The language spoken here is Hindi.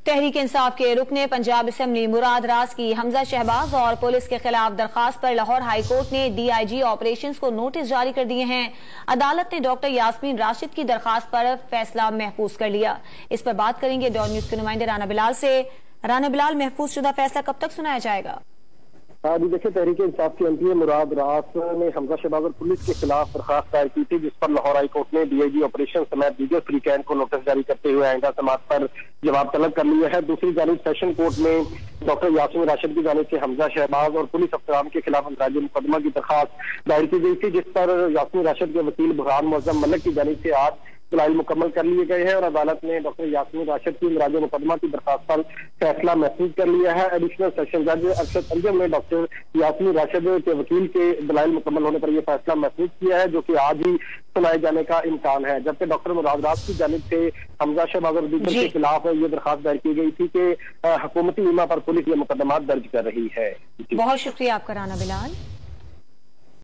तहरीक इंसाफ के रुकने पंजाब असेंबली मुराद राज की हमजा शहबाज और पुलिस के खिलाफ दरखास्त पर लाहौर हाई कोर्ट ने डीआईजी ऑपरेशंस को नोटिस जारी कर दिए हैं। अदालत ने डॉक्टर यास्मीन राशिद की दरखास्त पर फैसला महफूज कर लिया। इस पर बात करेंगे डॉन न्यूज के नुमाइंदे राना बिलाल से। राना बिलाल, महफूज शुदा फैसला कब तक सुनाया जाएगा? जी देखिए, तहरीक इंसाफ के एमपी मुराद रास ने हमजा शहबाज और पुलिस के खिलाफ दरखास्त दायर की थी, जिस पर लाहौर हाई कोर्ट ने डीआईजी ऑपरेशन समेत दीगर फ्रीकैन को नोटिस जारी करते हुए आइंदा समात पर जवाब तलब कर लिया है। दूसरी जानिब सेशन कोर्ट में डॉक्टर यास्मीन राशिद की जानिब से हमजा शहबाज और पुलिस अफसरान के खिलाफ इंफरादी मुकदमा की दरखास्त दायर की गई थी, जिस पर यास्मीन राशिद के वकील बुरहान मुअज्जम मलिक की जानिब से आज दलाइल मुकम्मल कर लिए गए हैं और अदालत ने डॉक्टर यास्मीन राशिद की इंफरादी मुकदमा की दरखास्त पर फैसला महफूज कर लिया है। एडिशनल सेशन जज अरशद अंजम ने डॉक्टर यास्मीन राशिद के वकील के दलाइल मुकम्मल होने पर यह फैसला महफूज किया है, जो कि आज ही सुनाए जाने का इम्कान है। जबकि डॉक्टर मुराद रास की जानिब से हमजा शहबाज और दीगर के खिलाफ ये दरखास्त दायर की गई थी कि हुकूमती ईमा पर पुलिस ये मुकदमा दर्ज कर रही है। बहुत शुक्रिया आपका राना बिलाल।